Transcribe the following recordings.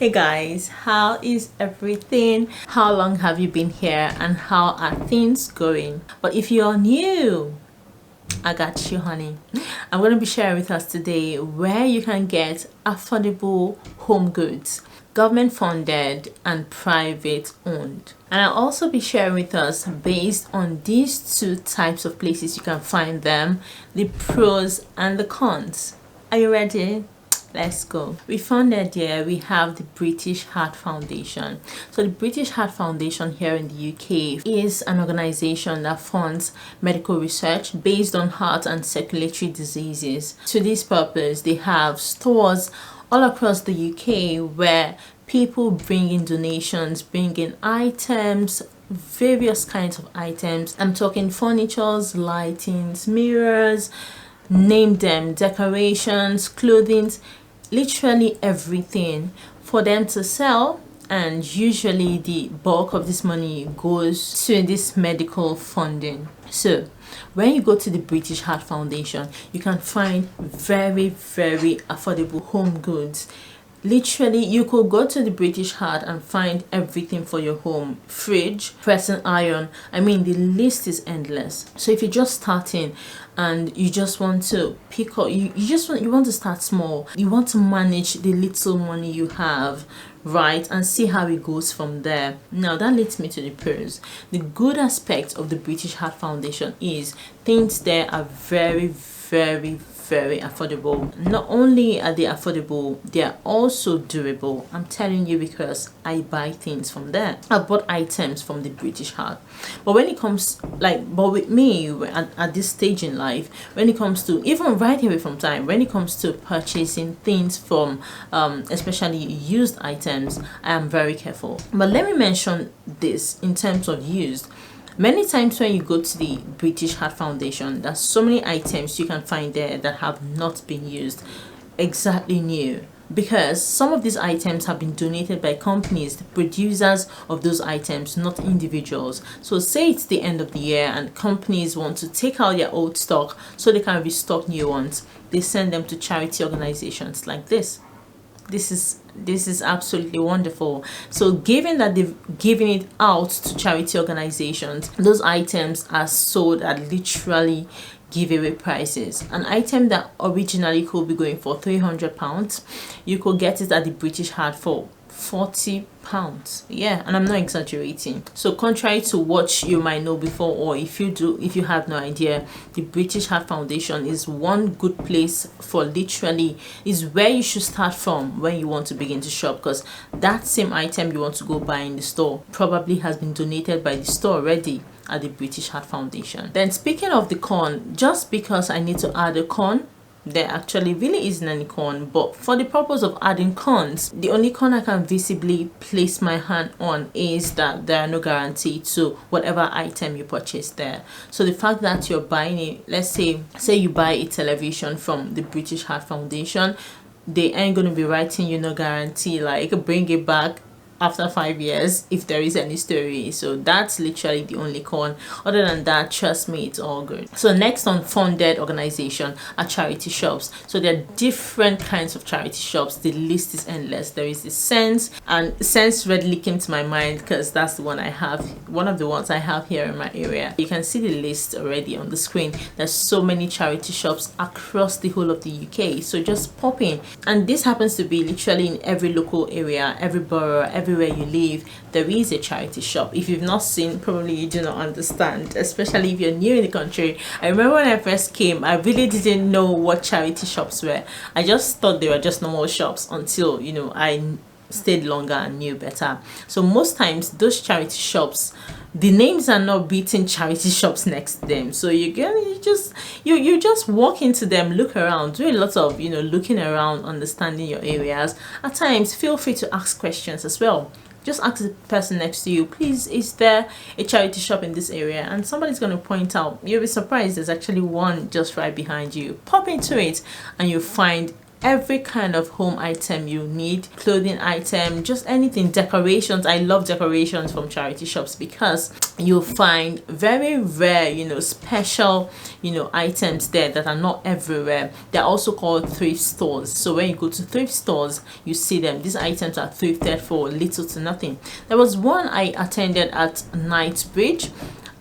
Hey guys, how is everything? How long have you been here and how are things going? But if you're new, I got you, honey. I'm going to be sharing with us today where you can get affordable home goods, government funded and private owned. And I'll also be sharing with us, based on these two types of places you can find them, the pros and the cons. Are you ready? Let's go. We founded here, we have the British Heart Foundation. So the British Heart Foundation here in the UK is an organization that funds medical research based on heart and circulatory diseases. To this purpose, they have stores all across the UK where people bring in donations, bring in items, various kinds of items. I'm talking furnitures, lightings, mirrors, name them, decorations, clothing, literally everything for them to sell. And usually the bulk of this money goes to this medical funding. So when you go to the British Heart Foundation, you can find very affordable home goods. Literally, you could go to the British Heart and find everything for your home: fridge, pressing iron. I mean, the list is endless. So if you're just starting and you just want to pick up, you want to start small, you want to manage the little money you have, right, and see how it goes from there. Now that leads me to the pros. The good aspect of the British Heart Foundation is things there are very affordable. Not only are they affordable, they are also durable. I'm telling you, because I buy things from there. I bought items from the British Heart. But when it comes, but with me at this stage in life, when it comes to, even right away from time, when it comes to purchasing things from especially used items, I am very careful. But let me mention this in terms of used. Many times when you go to the British Heart Foundation, there's so many items you can find there that have not been used, exactly new, because some of these items have been donated by companies, the producers of those items, not individuals. So say it's the end of the year and companies want to take out their old stock so they can restock new ones. They send them to charity organizations like this. This is absolutely wonderful. So given that they've given it out to charity organizations, those items are sold at literally giveaway prices. An item that originally could be going for £300, you could get it at the British Heart for £40. Yeah, and I'm not exaggerating. So contrary to what you might know before, or if you have no idea, the British Heart Foundation is one good place for, literally is where you should start from when you want to begin to shop, because that same item you want to go buy in the store probably has been donated by the store already at the British Heart Foundation. Then speaking of the con, just because I need to add a con, there actually really isn't any con, but for the purpose of adding cons, the only con I can visibly place my hand on is that there are no guarantee to whatever item you purchase there. So the fact that you're buying it, let's say you buy a television from the British Heart Foundation, they ain't going to be writing you no guarantee, like bring it back after 5 years if there is any story. So that's literally the only con. Other than that, trust me, it's all good. So next on funded organization are charity shops. So there are different kinds of charity shops. The list is endless. There is the Sense, and Sense readily came to my mind because that's the one I have, one of the ones I have here in my area. You can see the list already on the screen. There's so many charity shops across the whole of the UK, so just pop in. And this happens to be literally in every local area, every borough, everywhere you live, there is a charity shop. If you've not seen, probably you do not understand, especially if you're new in the country. I remember when I first came, I really didn't know what charity shops were. I just thought they were just normal shops until, I stayed longer and knew better. So most times those charity shops, the names are not beating charity shops next to them. So you just walk into them, look around, do a lot of looking around, understanding your areas. At times feel free to ask questions as well. Just ask the person next to you, please, is there a charity shop in this area? And somebody's going to point out. You'll be surprised, there's actually one just right behind you. Pop into it and you'll find every kind of home item you need, clothing item, just anything, decorations. I love decorations from charity shops because you'll find very rare, special, items there that are not everywhere. They're also called thrift stores. So when you go to thrift stores, you see them. These items are thrifted for little to nothing. There was one I attended at Knightsbridge.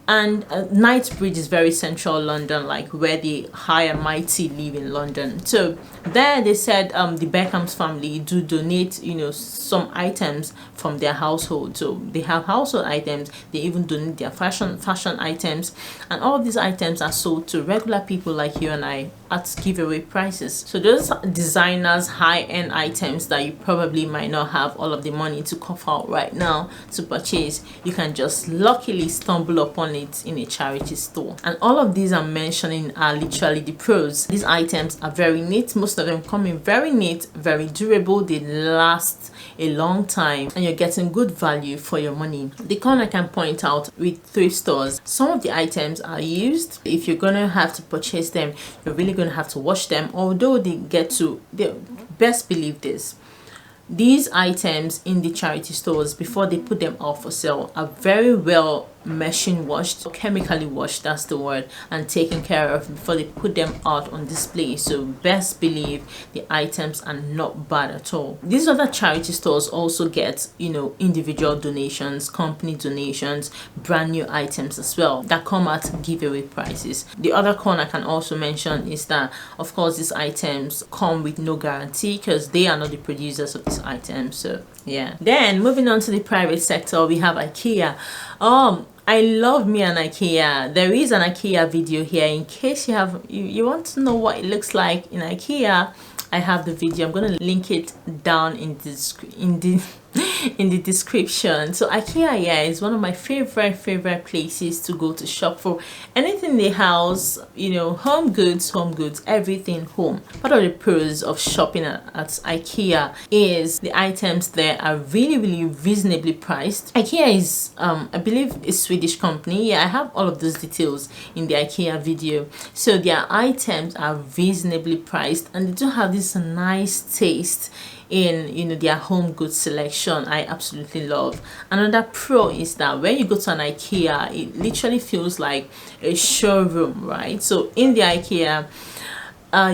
And Knightsbridge is very central London, like where the high and mighty live in London. So there they said the Beckham's family do donate, some items from their household. So they have household items, they even donate their fashion items, and all of these items are sold to regular people like you and I at giveaway prices. So those designers, high-end items that you probably might not have all of the money to cough out right now to purchase, you can just luckily stumble upon it in a charity store. And all of these I'm mentioning are literally the pros. These items are very neat. Most of them come in very neat, very durable. They last a long time and you're getting good value for your money. The con I can point out with thrift stores, some of the items are used. If you're gonna have to purchase them, you're really gonna have to wash them. Although they best believe this, these items in the charity stores, before they put them out for sale, are very well machine washed, chemically washed, that's the word, and taken care of before they put them out on display. So best believe the items are not bad at all. These other charity stores also get, individual donations, company donations, brand new items as well that come at giveaway prices. The other con I can also mention is that, of course, these items come with no guarantee because they are not the producers of these items. So yeah. Then moving on to the private sector, we have Ikea. I love me an Ikea. There is an Ikea video here in case you want to know what it looks like in Ikea. I have the video. I'm gonna link it down in the description. So Ikea, yeah, is one of my favorite places to go to shop for anything in the house, home goods, everything home. Part of the pros of shopping at Ikea is the items there are really reasonably priced. Ikea is I believe a Swedish company. Yeah, I have all of those details in the Ikea video. So their items are reasonably priced and they do have this nice taste in their home goods selection. I absolutely love. Another pro is that when you go to an Ikea, it literally feels like a showroom, right? So in the Ikea,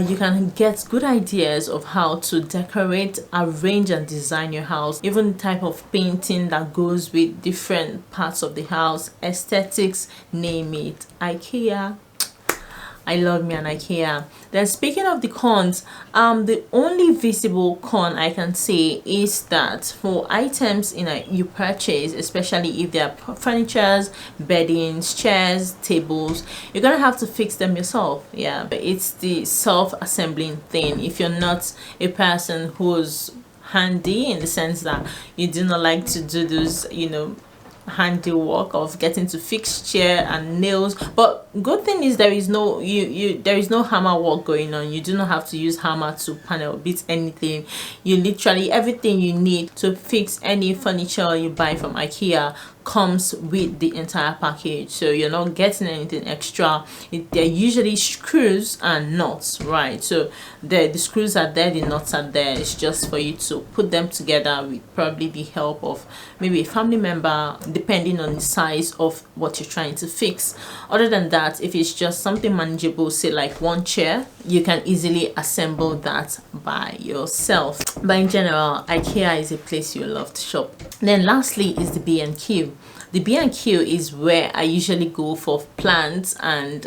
you can get good ideas of how to decorate, arrange and design your house, even the type of painting that goes with different parts of the house, aesthetics, name it. Ikea, I love me an Ikea. Then speaking of the cons, the only visible con I can say is that for items you purchase, especially if they are furnitures, beddings, chairs, tables, you're gonna have to fix them yourself. Yeah, but it's the self-assembling thing. If you're not a person who's handy in the sense that you do not like to do those, handiwork of getting to fix chair and nails, but good thing is there is no there is no hammer work going on. You do not have to use hammer to panel beat anything. You literally, everything you need to fix any furniture you buy from Ikea comes with the entire package, so you're not getting anything extra. They're usually screws and nuts, right? So the screws are there, the nuts are there. It's just for you to put them together with probably the help of maybe a family member, depending on the size of what you're trying to fix. Other than that, if it's just something manageable, say like one chair, you can easily assemble that by yourself. But in general, Ikea is a place you love to shop. Then lastly is the B&Q. The B&Q is where I usually go for plants and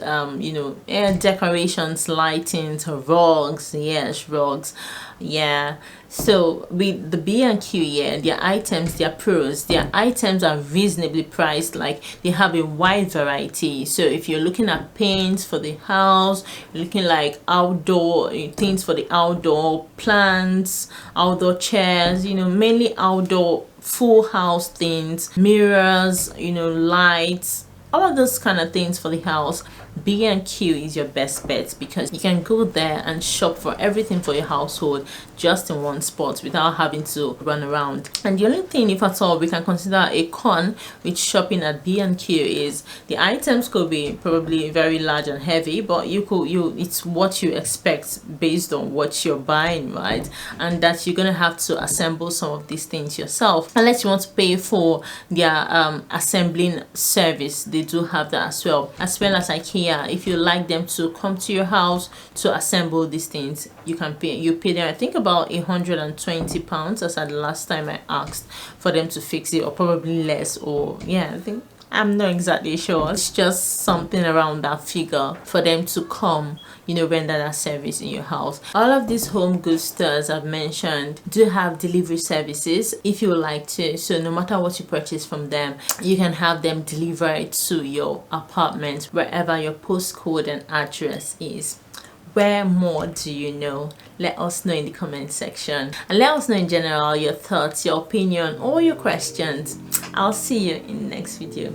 air decorations, lightings, rugs. Yes, rugs. Yeah. So with the B&Q, yeah, their items, their pros, their items are reasonably priced. Like they have a wide variety. So if you're looking at paints for the house, you're looking like outdoor things for the outdoor plants, outdoor chairs, mainly outdoor full house things, mirrors, lights, all of those kind of things for the house. B&Q is your best bet, because you can go there and shop for everything for your household just in one spot without having to run around. And the only thing, if at all, we can consider a con with shopping at B&Q is the items could be probably very large and heavy, but it's what you expect based on what you're buying, right? And that you're gonna have to assemble some of these things yourself, unless you want to pay for their assembling service. They do have that as well as Ikea. If you like them to come to your house to assemble these things, you pay them, I think, about £120, as at the last time I asked, for them to fix it, or probably less, or yeah, I think, I'm not exactly sure. It's just something around that figure for them to come, render that service in your house. All of these home goods stores I've mentioned do have delivery services if you would like to. So no matter what you purchase from them, you can have them deliver it to your apartment, wherever your postcode and address is. Where more do you know? Let us know in the comment section, and let us know in general your thoughts, your opinion, or your questions. I'll see you in the next video.